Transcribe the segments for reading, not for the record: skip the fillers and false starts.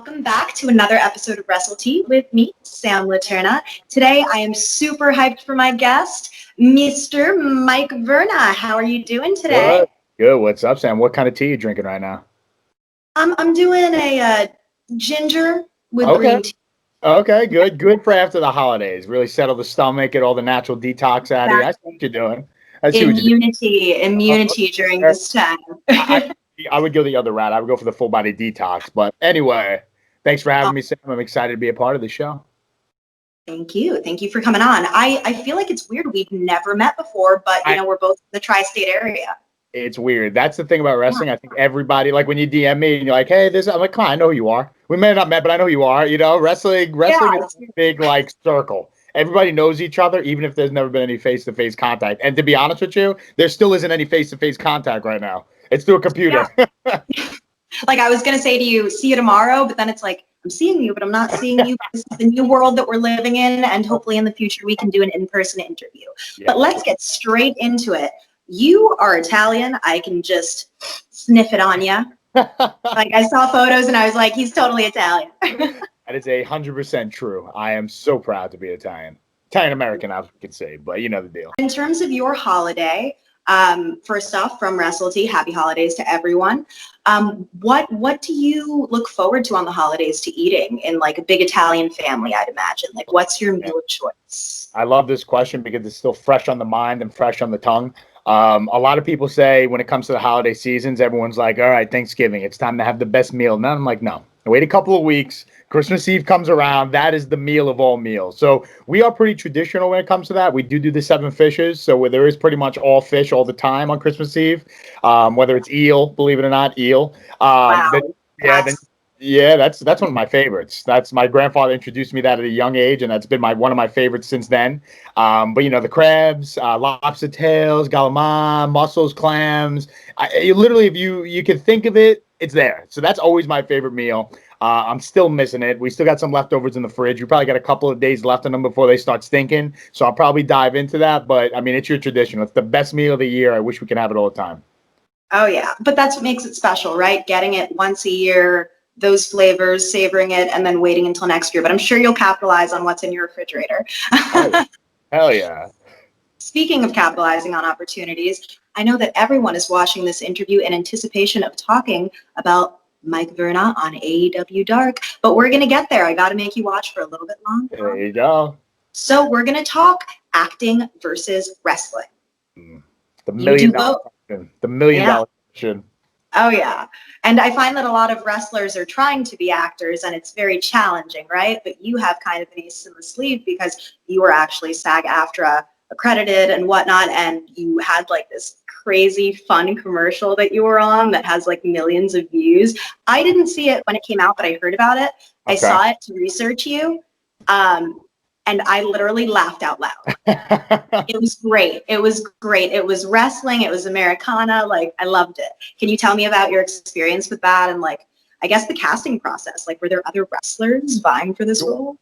welcome back to another episode of Wrestle Tea with me, Sam Leterna. Today, I am super hyped for my guest, Mr. Mike Verna. How are you doing today? Good. What's up, Sam? What kind of tea are you drinking right now? I'm doing a ginger with green tea. Okay, good. Good for after the holidays. Really settle the stomach, get all the natural detox out of you. I see what you're doing. Immunity during this time. I would go the other route. I would go for the full body detox. But anyway, thanks for having me, Sam. I'm excited to be a part of the show. Thank you. Thank you for coming on. I feel like it's weird. We've never met before, but we're both in the tri-state area. It's weird. That's the thing about wrestling. I think everybody, like when you DM me and you're like, hey, I'm like, come on, I know who you are. We may have not met, but I know who you are. You know, wrestling is a big like circle. Everybody knows each other, even if there's never been any face-to-face contact. And to be honest with you, there still isn't any face-to-face contact right now. It's through a computer. Yeah. Like I was going to say to you, see you tomorrow, but then it's like, I'm seeing you, but I'm not seeing you. This is the new world that we're living in, and hopefully in the future we can do an in-person interview. Yeah. But let's get straight into it. You are Italian. I can just sniff it on you. Like I saw photos and I was like, he's totally Italian. That is 100% true. I am so proud to be Italian. Italian-American, I could say, but you know the deal. In terms of your holiday, first off, from Wrestle Tea, happy holidays to everyone. What do you look forward to on the holidays to eating in like a big Italian family, I'd imagine? Like, what's your meal of choice? I love this question because it's still fresh on the mind and fresh on the tongue. A lot of people say when it comes to the holiday seasons, everyone's like, all right, Thanksgiving, it's time to have the best meal. And I'm like, no, wait a couple of weeks. Christmas Eve comes around. That is the meal of all meals. So we are pretty traditional when it comes to that. We do the 7 fishes. So where there is pretty much all fish all the time on Christmas Eve, whether it's eel, believe it or not, eel. Wow. That's one of my favorites. That's my grandfather introduced me that at a young age, and that's been one of my favorites since then. But the crabs, lobster tails, galamon, mussels, clams. Literally, if you can think of it, it's there. So that's always my favorite meal. I'm still missing it. We still got some leftovers in the fridge. We probably got a couple of days left in them before they start stinking. So I'll probably dive into that. But I mean, it's your tradition. It's the best meal of the year. I wish we could have it all the time. Oh yeah, but that's what makes it special, right? Getting it once a year. Those flavors, savoring it, and then waiting until next year. But I'm sure you'll capitalize on what's in your refrigerator. Hell yeah. Speaking of capitalizing on opportunities, I know that everyone is watching this interview in anticipation of talking about Mike Verna on AEW Dark. But we're going to get there. I got to make you watch for a little bit longer. There you go. So we're going to talk acting versus wrestling. The $1 million question. The $1 million question. Oh, yeah. And I find that a lot of wrestlers are trying to be actors, and it's very challenging, right? But you have kind of an ace in the sleeve because you were actually SAG-AFTRA accredited and whatnot, and you had like this crazy fun commercial that you were on that has like millions of views. I didn't see it when it came out, but I heard about it. Okay. I saw it to research you. And I literally laughed out loud. It was great. It was great. It was wrestling. It was Americana. Like, I loved it. Can you tell me about your experience with that? And like, I guess the casting process, like, were there other wrestlers vying for this role?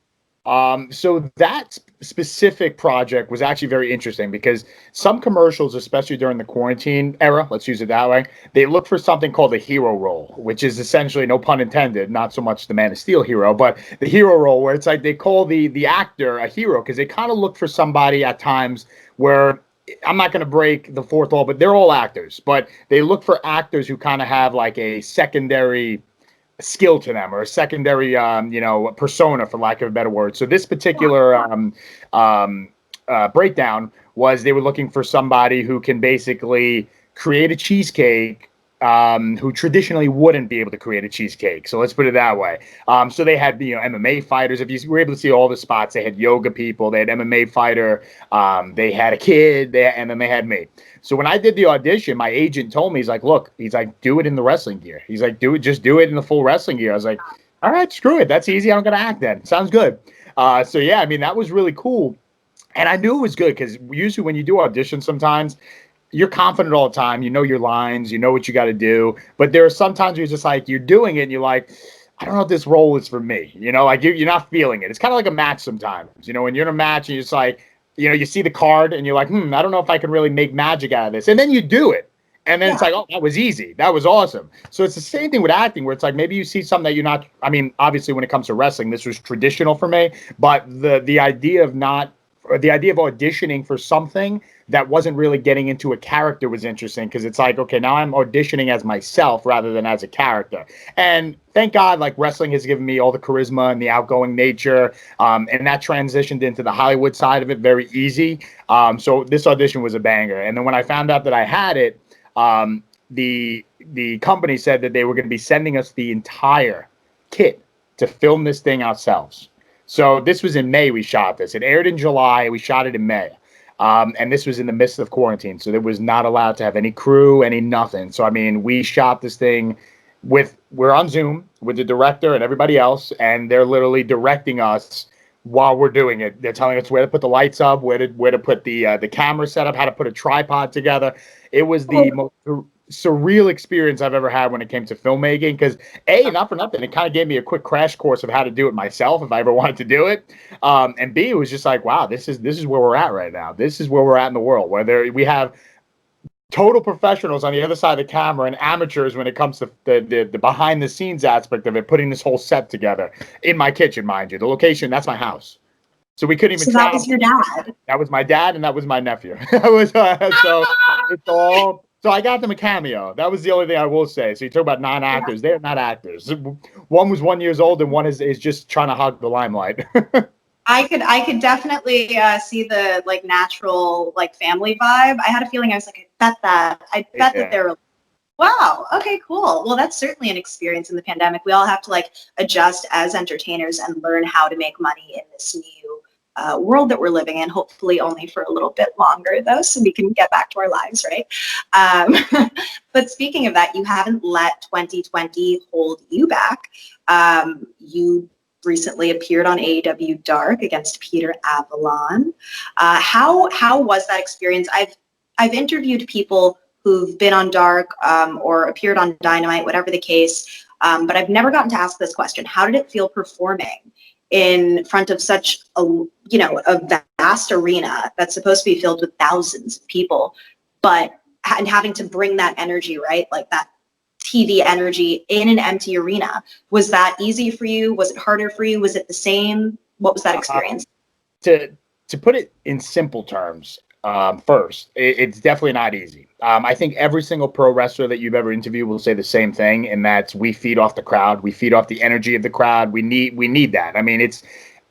So that specific project was actually very interesting because some commercials, especially during the quarantine era, let's use it that way, they look for something called a hero role, which is essentially, no pun intended, not so much the Man of Steel hero, but the hero role where it's like they call the actor a hero because they kind of look for somebody at times where, I'm not going to break the fourth wall, but they're all actors, but they look for actors who kind of have like a secondary skill to them or a secondary persona, for lack of a better word. So this particular breakdown was they were looking for somebody who can basically create a cheesecake, who traditionally wouldn't be able to create a cheesecake. So let's put it that way. So they had MMA fighters. If you were able to see all the spots, they had yoga people, they had MMA fighter, they had a kid, and then they had me. So when I did the audition, my agent told me, he's like, do it in the wrestling gear. He's like, just do it in the full wrestling gear. I was like, all right, screw it. That's easy. I'm going to act then. Sounds good. So yeah, I mean, that was really cool. And I knew it was good because usually when you do auditions sometimes, you're confident all the time. You know your lines. You know what you got to do. But there are sometimes you're just like, you're doing it and you're like, I don't know if this role is for me. Like you're not feeling it. It's kind of like a match sometimes. When you're in a match and you're just like, you see the card and you're like, I don't know if I can really make magic out of this. And then you do it. And then it's like, oh, that was easy. That was awesome. So it's the same thing with acting, where it's like maybe you see something that you're not. I mean, obviously, when it comes to wrestling, this was traditional for me. But the idea of auditioning for something that wasn't really getting into a character was interesting, because it's like, okay, now I'm auditioning as myself rather than as a character. And thank God, like, wrestling has given me all the charisma and the outgoing nature, and that transitioned into the Hollywood side of it very easy. So this audition was a banger. And then when I found out that I had it, the company said that they were going to be sending us the entire kit to film this thing ourselves. So this was in May. We shot this. It aired in July. We shot it in May. And this was in the midst of quarantine. So it was not allowed to have any crew, any nothing. So, I mean, we shot this thing we're on Zoom with the director and everybody else, and they're literally directing us while we're doing it. They're telling us where to put the lights up, where to put the camera setup, how to put a tripod together. It was the most surreal experience I've ever had when it came to filmmaking, because not for nothing, it kind of gave me a quick crash course of how to do it myself if I ever wanted to do it. And B, it was just like, wow, this is where we're at right now. This is where we're at in the world, where we have total professionals on the other side of the camera and amateurs when it comes to the behind the scenes aspect of it, putting this whole set together in my kitchen, mind you. The location, that's my house. So we couldn't even So that was your dad. That was my dad, and that was my nephew. That was so it's all. So I got them a cameo. That was the only thing I will say. So you talk about non-actors. They're not actors. One was 1 year old, and one is just trying to hog the limelight. I could definitely see the like natural like family vibe. I had a feeling, I was like, I bet that they're wow. Okay, cool. Well, that's certainly an experience in the pandemic. We all have to like adjust as entertainers and learn how to make money in this new world that we're living in, hopefully only for a little bit longer though, so we can get back to our lives, right? But speaking of that, you haven't let 2020 hold you back. You recently appeared on AEW Dark against Peter Avalon. How was that experience? I've interviewed people who've been on Dark or appeared on Dynamite, whatever the case, but I've never gotten to ask this question. How did it feel performing in front of such a vast arena that's supposed to be filled with thousands of people, and having to bring that energy, right? Like that TV energy in an empty arena. Was that easy for you? Was it harder for you? Was it the same? What was that experience? To put it in simple terms, first, it's definitely not easy. I think every single pro wrestler that you've ever interviewed will say the same thing, and that's we feed off the crowd. We feed off the energy of the crowd. We need that. I mean,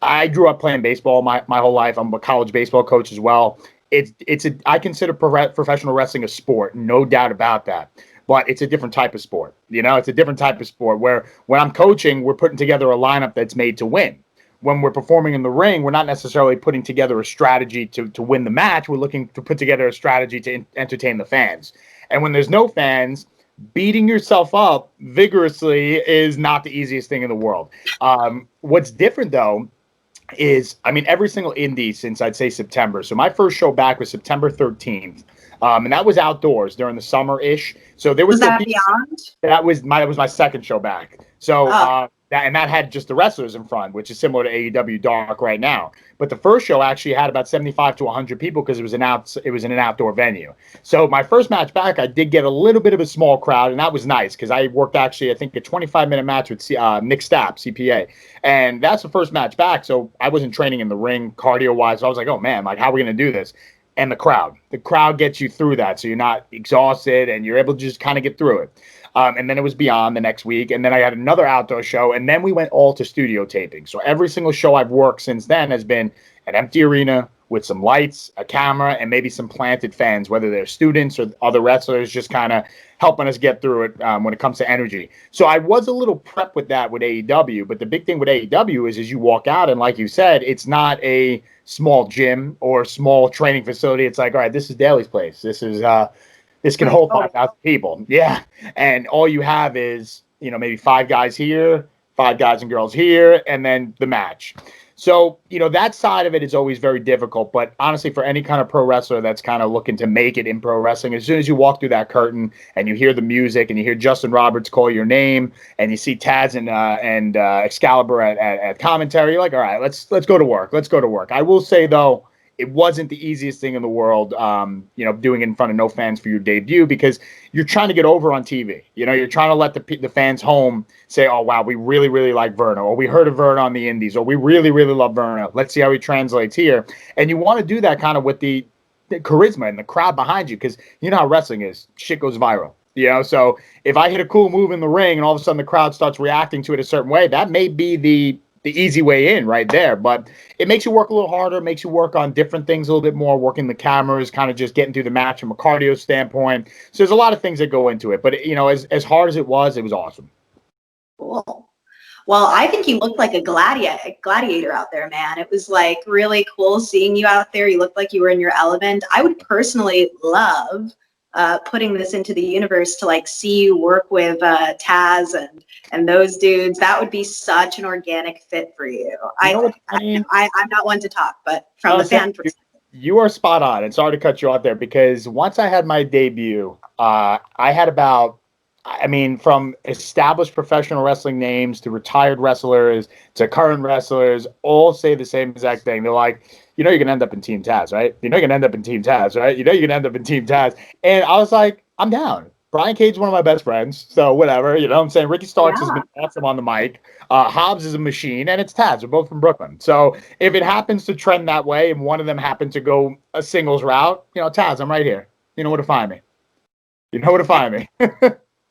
I grew up playing baseball my whole life. I'm a college baseball coach as well. I consider professional wrestling a sport, no doubt about that. But it's a different type of sport. It's a different type of sport where when I'm coaching, we're putting together a lineup that's made to win. When we're performing in the ring, we're not necessarily putting together a strategy to win the match. We're looking to put together a strategy to entertain the fans. And when there's no fans, beating yourself up vigorously is not the easiest thing in the world. What's different, though, is, I mean, every single indie since I'd say September. So my first show back was September 13th. And that was outdoors during the summer-ish. So there was that Beyond? That was my second show back. So that had just the wrestlers in front, which is similar to AEW Dark right now. But the first show actually had about 75 to 100 people because it was in an outdoor venue. So my first match back, I did get a little bit of a small crowd, and that was nice because I worked actually, I think, a 25-minute match with Nick Stapp, CPA. And that's the first match back. So I wasn't training in the ring cardio-wise. So I was like, oh, man, like, how are we going to do this? And the crowd gets you through that. So you're not exhausted and you're able to just kind of get through it. And then it was Beyond the next week. And then I had another outdoor show. And then we went all to studio taping. So every single show I've worked since then has been an empty arena with some lights, a camera, and maybe some planted fans, whether they're students or other wrestlers, just kind of helping us get through it when it comes to energy. So I was a little prepped with that with AEW. But the big thing with AEW is you walk out, and like you said, it's not a small gym or small training facility. It's like, all right, this is Daly's place. This can hold 5,000 people. Yeah. And all you have is, maybe 5 guys here, 5 guys and girls here, and then the match. So, that side of it is always very difficult. But honestly, for any kind of pro wrestler that's kind of looking to make it in pro wrestling, as soon as you walk through that curtain and you hear the music and you hear Justin Roberts call your name and you see Taz and Excalibur at commentary, you're like, all right, let's go to work. Let's go to work. I will say, though, it wasn't the easiest thing in the world, doing it in front of no fans for your debut, because you're trying to get over on TV. You're trying to let the fans home say, oh, wow, we really, really like Verna, or we heard of Verna on the indies, or we really, really love Verna. Let's see how he translates here. And you want to do that kind of with the charisma and the crowd behind you, because you know how wrestling is. Shit goes viral. So if I hit a cool move in the ring and all of a sudden the crowd starts reacting to it a certain way, that may be the easy way in right there. But it makes you work a little harder. It makes you work on different things a little bit more, working the cameras, kind of just getting through the match from a cardio standpoint. So there's a lot of things that go into it. But, as hard as it was awesome. Cool. Well, I think you looked like a gladiator out there, man. It was like really cool seeing you out there. You looked like you were in your element. I would personally love putting this into the universe to like see you work with Taz and those dudes. That would be such an organic fit for you. I'm not one to talk, but from the fan perspective. You are spot on. And sorry to cut you off there, because once I had my debut, I had from established professional wrestling names to retired wrestlers to current wrestlers, all say the same exact thing. They're like, you're going to end up in Team Taz, right? You're going to end up in Team Taz, right? You're going to end up in Team Taz. And I was like, I'm down. Brian Cage's one of my best friends, so whatever. You know what I'm saying? Ricky Starks has been awesome on the mic. Hobbs is a machine, and it's Taz. We're both from Brooklyn. So if it happens to trend that way and one of them happens to go a singles route, Taz, I'm right here. You know where to find me.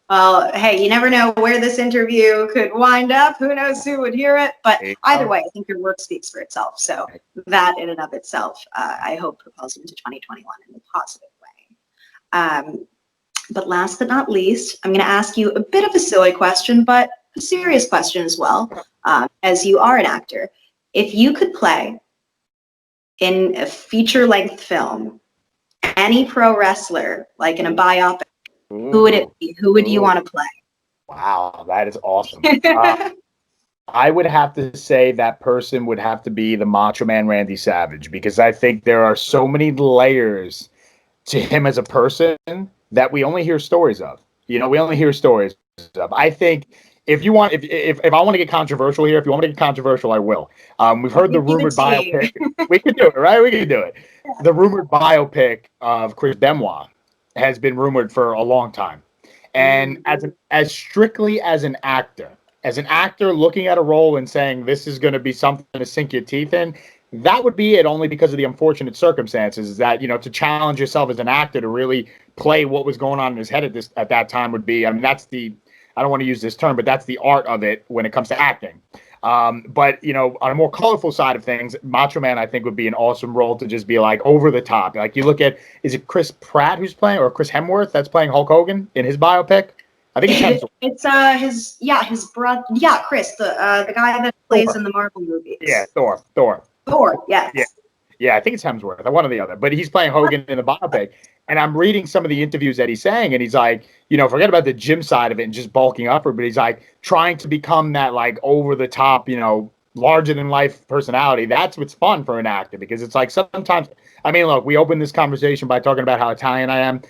Well, hey, you never know where this interview could wind up. Who knows who would hear it? But either way, I think your work speaks for itself. So that in and of itself, I hope propels into 2021 in a positive way. But last but not least, I'm going to ask you a bit of a silly question, but a serious question as well, as you are an actor. If you could play in a feature-length film any pro wrestler, like in a biopic, who would it be? Who would you want to play? Wow, that is awesome. I would have to say that person would have to be the Macho Man Randy Savage, because I think there are so many layers to him as a person that we only hear stories of. We only hear stories of. I think if I want to get controversial here, if you want me to get controversial, I will. We've heard the rumored biopic. We can do it, right? We can do it. The rumored biopic of Chris Benoit has been rumored for a long time. And as strictly as an actor looking at a role and saying this is going to be something to sink your teeth in, that would be it, only because of the unfortunate circumstances that, to challenge yourself as an actor to really play what was going on in his head at that time would be, that's I don't want to use this term, but that's the art of it when it comes to acting. But, on a more colorful side of things, Macho Man, I think, would be an awesome role to just be like over the top. Like you look at, is it Chris Pratt who's playing, or Chris Hemsworth that's playing Hulk Hogan in his biopic? I think it's Hemsworth. It's his brother. Yeah, Chris, the guy that plays Thor. in the Marvel movies. Yeah, Thor. Yes. Yeah, I think it's Hemsworth, one or the other. But he's playing Hogan in the biopic. And I'm reading some of the interviews that he's saying, and he's like, forget about the gym side of it and just bulking up, but he's like trying to become that like over the top, larger than life personality. That's what's fun for an actor, because it's like sometimes, look, we opened this conversation by talking about how Italian I am.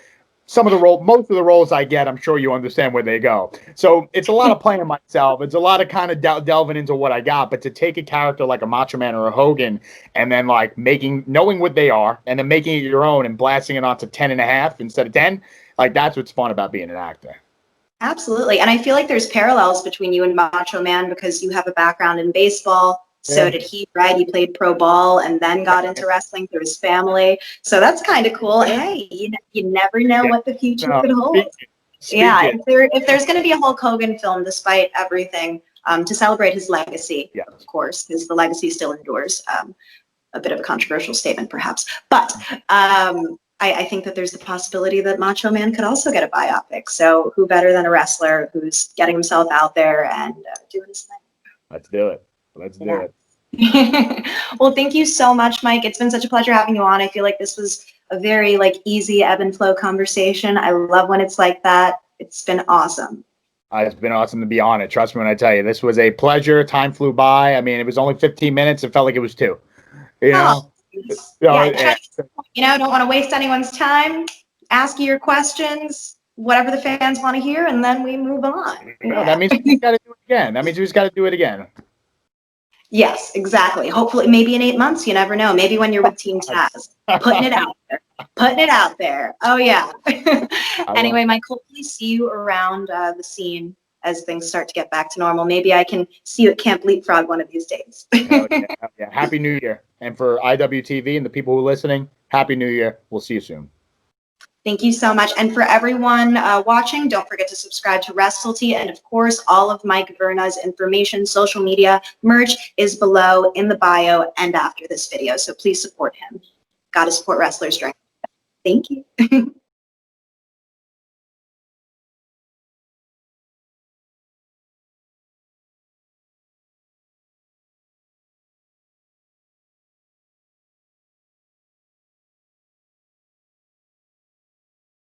Most of the roles I get, I'm sure you understand where they go. So it's a lot of playing myself. It's a lot of kind of delving into what I got. But to take a character like a Macho Man or a Hogan and then like knowing what they are and then making it your own and blasting it onto 10.5 instead of 10, like that's what's fun about being an actor. Absolutely. And I feel like there's parallels between you and Macho Man, because you have a background in baseball. So did he, right? He played pro ball and then got into wrestling through his family. So that's kind of cool. Hey, you never know what the future could hold. If there's going to be a Hulk Hogan film, despite everything, to celebrate his legacy, of course, because the legacy still endures. A bit of a controversial statement, perhaps. But I think that there's the possibility that Macho Man could also get a biopic. So who better than a wrestler who's getting himself out there and doing his thing? Let's do it. Let's do it. Well, thank you so much, Mike. It's been such a pleasure having you on. I feel like this was a very easy ebb and flow conversation. I love when it's like that. It's been awesome. It's been awesome to be on it. Trust me when I tell you, this was a pleasure. Time flew by. It was only 15 minutes. It felt like it was 2. Don't want to waste anyone's time. Ask your questions, whatever the fans want to hear, and then we move on. That means we got to do it again. Yes, exactly. Hopefully, maybe in 8 months, you never know. Maybe when you're with Team Taz, putting it out there, putting it out there. Oh yeah. Anyway, Mike, hopefully see you around the scene as things start to get back to normal. Maybe I can see you at Camp Leapfrog one of these days. Hell yeah, hell yeah. Happy New Year. And for IWTV and the people who are listening, Happy New Year. We'll see you soon. Thank you so much. And for everyone watching, don't forget to subscribe to Wrestle. And of course, all of Mike Verna's information, social media, merch is below in the bio and after this video. So please support him. Got to support wrestlers during. Thank you.